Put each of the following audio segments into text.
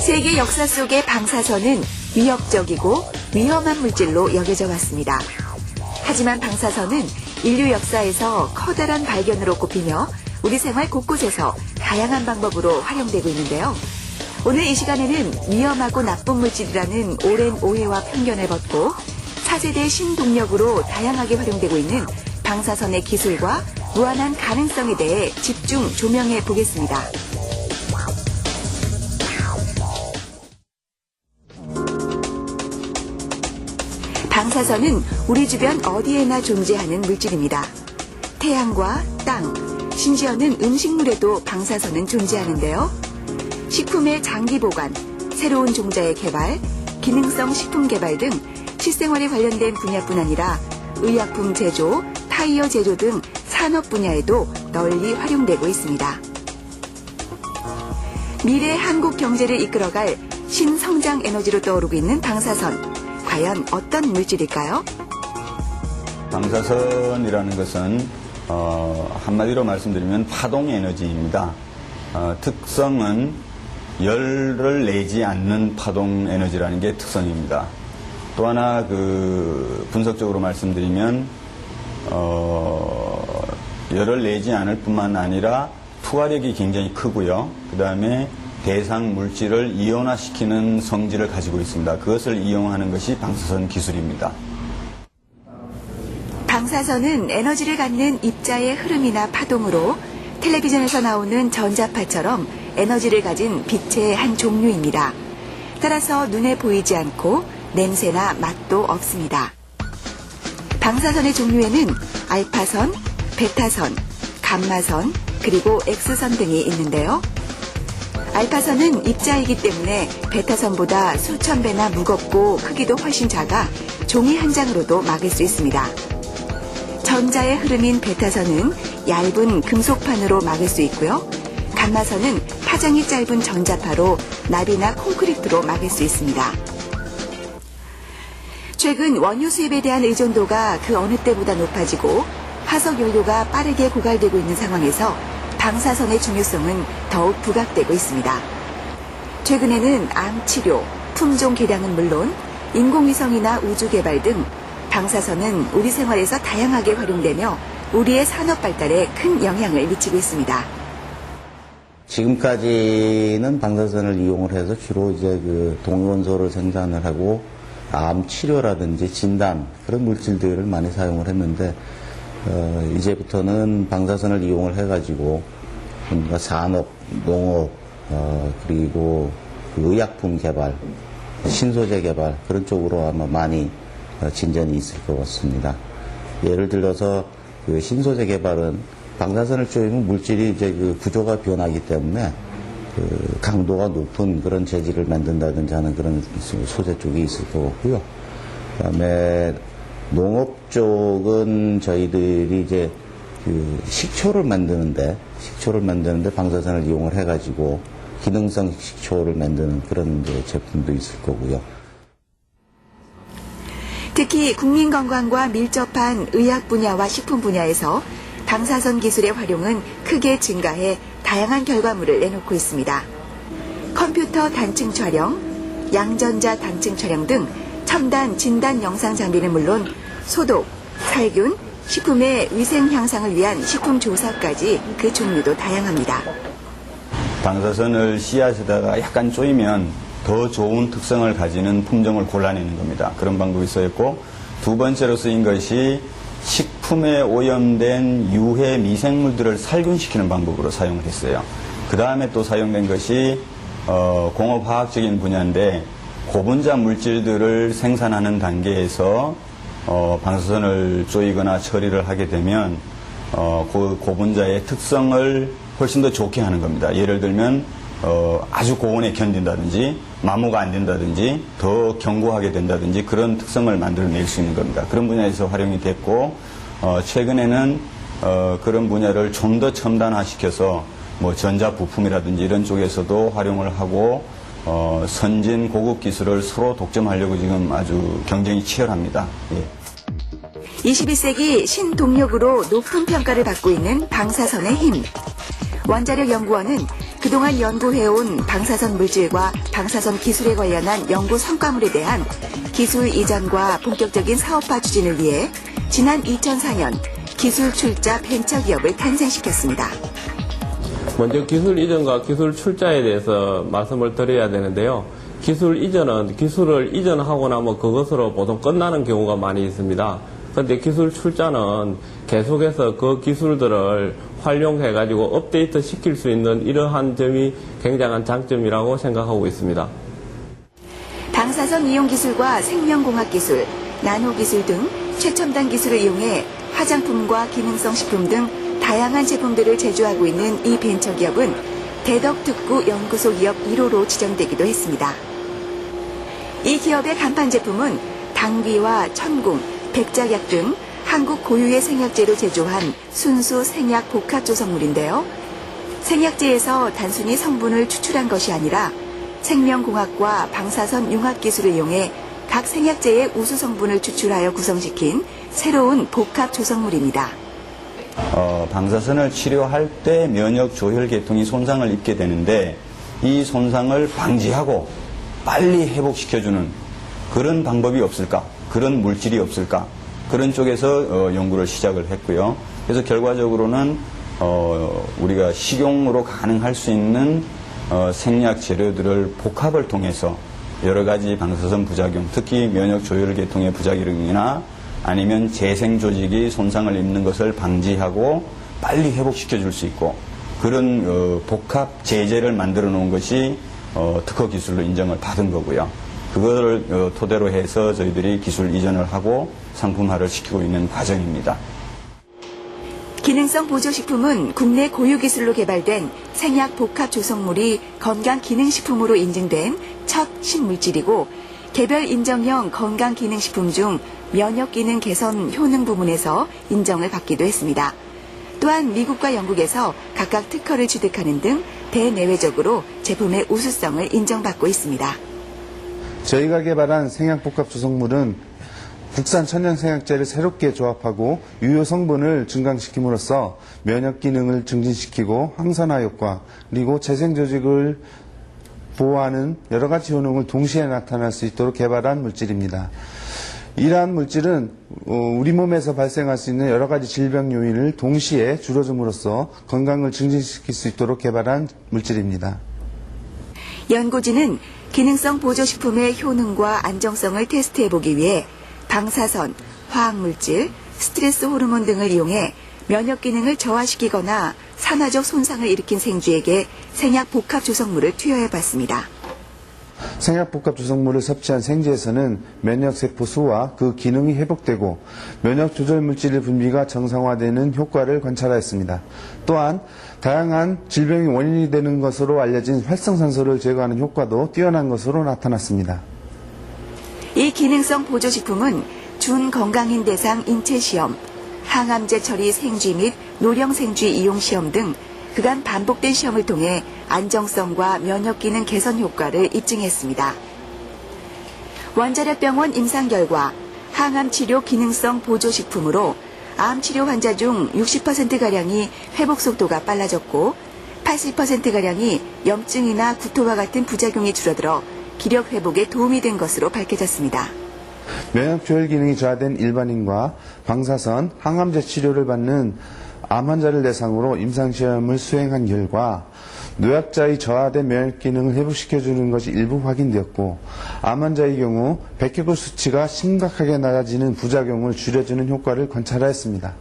세계 역사 속의 방사선은 위협적이고 위험한 물질로 여겨져 왔습니다. 하지만 방사선은 인류 역사에서 커다란 발견으로 꼽히며 우리 생활 곳곳에서 다양한 방법으로 활용되고 있는데요. 오늘 이 시간에는 위험하고 나쁜 물질이라는 오랜 오해와 편견을 벗고 차세대 신동력으로 다양하게 활용되고 있는 방사선의 기술과 무한한 가능성에 대해 집중 조명해 보겠습니다. 방사선은 우리 주변 어디에나 존재하는 물질입니다. 태양과 땅, 심지어는 음식물에도 방사선은 존재하는데요. 식품의 장기 보관, 새로운 종자의 개발, 기능성 식품 개발 등 실생활에 관련된 분야뿐 아니라 의약품 제조, 타이어 제조 등 산업 분야에도 널리 활용되고 있습니다. 미래 한국 경제를 이끌어갈 신성장 에너지로 떠오르고 있는 방사선. 과연 어떤 물질일까요? 방사선이라는 것은 한마디로 말씀드리면 파동 에너지입니다. 특성은 열을 내지 않는 파동 에너지라는 게 특성입니다. 또 하나 분석적으로 말씀드리면 열을 내지 않을 뿐만 아니라 투하력이 굉장히 크고요. 그 다음에 대상 물질을 이온화시키는 성질을 가지고 있습니다. 그것을 이용하는 것이 방사선 기술입니다. 방사선은 에너지를 갖는 입자의 흐름이나 파동으로 텔레비전에서 나오는 전자파처럼 에너지를 가진 빛의 한 종류입니다. 따라서 눈에 보이지 않고 냄새나 맛도 없습니다. 방사선의 종류에는 알파선, 베타선, 감마선, 그리고 X선 등이 있는데요. 알파선은 입자이기 때문에 베타선보다 수천 배나 무겁고 크기도 훨씬 작아 종이 한 장으로도 막을 수 있습니다. 전자의 흐름인 베타선은 얇은 금속판으로 막을 수 있고요. 감마선은 파장이 짧은 전자파로 납이나 콘크리트로 막을 수 있습니다. 최근 원유 수입에 대한 의존도가 그 어느 때보다 높아지고 화석 연료가 빠르게 고갈되고 있는 상황에서 방사선의 중요성은 더욱 부각되고 있습니다. 최근에는 암 치료, 품종 개량은 물론 인공위성이나 우주 개발 등 방사선은 우리 생활에서 다양하게 활용되며 우리의 산업 발달에 큰 영향을 미치고 있습니다. 지금까지는 방사선을 이용을 해서 주로 이제 동위원소를 생산을 하고 암 치료라든지 진단 그런 물질들을 많이 사용을 했는데 이제부터는 방사선을 이용을 해가지고 뭔가 산업, 농업, 그리고 의약품 개발, 신소재 개발 그런 쪽으로 아마 많이 진전이 있을 것 같습니다. 예를 들어서 신소재 개발은 방사선을 쪼이면 물질이 이제 구조가 변하기 때문에 강도가 높은 그런 재질을 만든다든지 하는 그런 소재 쪽이 있을 것 같고요. 그다음에 농업 쪽은 저희들이 이제 식초를 만드는데 방사선을 이용을 해가지고 기능성 식초를 만드는 그런 이제 제품도 있을 거고요. 특히 국민 건강과 밀접한 의학 분야와 식품 분야에서 방사선 기술의 활용은 크게 증가해 다양한 결과물을 내놓고 있습니다. 컴퓨터 단층 촬영, 양전자 단층 촬영 등 첨단 진단 영상 장비는 물론 소독, 살균, 식품의 위생 향상을 위한 식품 조사까지 그 종류도 다양합니다. 방사선을 씨앗에다가 약간 쪼이면 더 좋은 특성을 가지는 품종을 골라내는 겁니다. 그런 방법이 있었고 두 번째로 쓰인 것이 식품에 오염된 유해 미생물들을 살균시키는 방법으로 사용을 했어요. 그 다음에 또 사용된 것이 공업화학적인 분야인데 고분자 물질들을 생산하는 단계에서 방사선을 쪼이거나 처리를 하게 되면 그 고분자의 특성을 훨씬 더 좋게 하는 겁니다. 예를 들면 아주 고온에 견딘다든지 마모가 안 된다든지 더 견고하게 된다든지 그런 특성을 만들어낼 수 있는 겁니다. 그런 분야에서 활용이 됐고 최근에는 그런 분야를 좀 더 첨단화시켜서 뭐 전자부품이라든지 이런 쪽에서도 활용을 하고 선진 고급 기술을 서로 독점하려고 지금 아주 경쟁이 치열합니다. 예. 21세기 신동력으로 높은 평가를 받고 있는 방사선의 힘. 원자력연구원은 그동안 연구해온 방사선 물질과 방사선 기술에 관련한 연구 성과물에 대한 기술 이전과 본격적인 사업화 추진을 위해 지난 2004년 기술 출자 벤처기업을 탄생시켰습니다. 먼저 기술 이전과 기술 출자에 대해서 말씀을 드려야 되는데요. 기술 이전은 기술을 이전하고 나면 그것으로 보통 끝나는 경우가 많이 있습니다. 그런데 기술 출자는 계속해서 그 기술들을 활용해가지고 업데이트 시킬 수 있는 이러한 점이 굉장한 장점이라고 생각하고 있습니다. 방사선 이용 기술과 생명공학 기술, 나노 기술 등 최첨단 기술을 이용해 화장품과 기능성 식품 등 다양한 제품들을 제조하고 있는 이 벤처기업은 대덕특구 연구소 기업 1호로 지정되기도 했습니다. 이 기업의 간판 제품은 당귀와 천궁, 백작약 등 한국 고유의 생약제로 제조한 순수 생약 복합 조성물인데요. 생약제에서 단순히 성분을 추출한 것이 아니라 생명공학과 방사선 융합 기술을 이용해 각 생약제의 우수 성분을 추출하여 구성시킨 새로운 복합 조성물입니다. 방사선을 치료할 때 면역 조혈 계통이 손상을 입게 되는데 이 손상을 방지하고 빨리 회복시켜주는 그런 방법이 없을까? 그런 물질이 없을까? 그런 쪽에서 연구를 시작을 했고요. 그래서 결과적으로는 우리가 식용으로 가능할 수 있는 생약 재료들을 복합을 통해서 여러 가지 방사선 부작용, 특히 면역 조혈 계통의 부작용이나 아니면 재생 조직이 손상을 입는 것을 방지하고 빨리 회복시켜 줄 수 있고 그런 복합 제제를 만들어 놓은 것이 특허 기술로 인정을 받은 거고요. 그거를 토대로 해서 저희들이 기술 이전을 하고 상품화를 시키고 있는 과정입니다. 기능성 보조식품은 국내 고유 기술로 개발된 생약 복합 조성물이 건강기능식품으로 인증된 첫 신물질이고 개별 인정형 건강기능식품 중 면역기능 개선 효능 부문에서 인정을 받기도 했습니다. 또한 미국과 영국에서 각각 특허를 취득하는 등 대내외적으로 제품의 우수성을 인정받고 있습니다. 저희가 개발한 생약복합 조성물은 국산 천연 생약제를 새롭게 조합하고 유효 성분을 증강시킴으로써 면역 기능을 증진시키고 항산화 효과 그리고 재생 조직을 보호하는 여러 가지 효능을 동시에 나타날 수 있도록 개발한 물질입니다. 이러한 물질은 우리 몸에서 발생할 수 있는 여러 가지 질병 요인을 동시에 줄여줌으로써 건강을 증진시킬 수 있도록 개발한 물질입니다. 연구진은 기능성 보조식품의 효능과 안정성을 테스트해보기 위해 방사선, 화학물질, 스트레스 호르몬 등을 이용해 면역 기능을 저하시키거나 산화적 손상을 일으킨 생쥐에게 생약 복합 조성물을 투여해봤습니다. 생약복합 조성물을 섭취한 생쥐에서는 면역세포 수와 그 기능이 회복되고 면역 조절 물질의 분비가 정상화되는 효과를 관찰하였습니다. 또한 다양한 질병의 원인이 되는 것으로 알려진 활성산소를 제거하는 효과도 뛰어난 것으로 나타났습니다. 이 기능성 보조식품은 준건강인 대상 인체시험, 항암제 처리 생쥐 및 노령 생쥐 이용 시험 등 그간 반복된 시험을 통해 안정성과 면역기능 개선 효과를 입증했습니다. 원자력병원 임상 결과 항암치료 기능성 보조식품으로 암치료 환자 중 60%가량이 회복 속도가 빨라졌고 80%가량이 염증이나 구토와 같은 부작용이 줄어들어 기력 회복에 도움이 된 것으로 밝혀졌습니다. 면역 조절 기능이 저하된 일반인과 방사선, 항암제 치료를 받는 암 환자를 대상으로 임상시험을 수행한 결과 노약자의 저하된 면역 기능을 회복시켜주는 것이 일부 확인되었고 암 환자의 경우 백혈구 수치가 심각하게 낮아지는 부작용을 줄여주는 효과를 관찰하였습니다.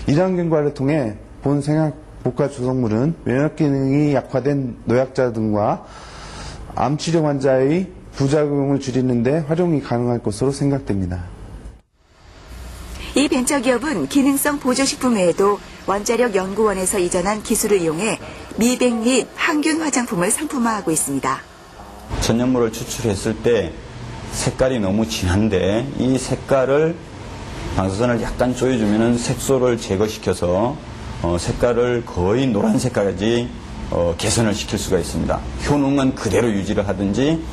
이러한 결과를 통해 본 생약 복합 조성물은 면역 기능이 약화된 노약자 등과 암치료 환자의 부작용을 줄이는 데 활용이 가능할 것으로 생각됩니다. 이 벤처기업은 기능성 보조식품 외에도 원자력연구원에서 이전한 기술을 이용해 미백 및 항균 화장품을 상품화하고 있습니다. 천연물을 추출했을 때 색깔이 너무 진한데 이 색깔을 방사선을 약간 조여주면 색소를 제거시켜서 색깔을 거의 노란 색깔까지 개선을 시킬 수가 있습니다. 효능은 그대로 유지를 하든지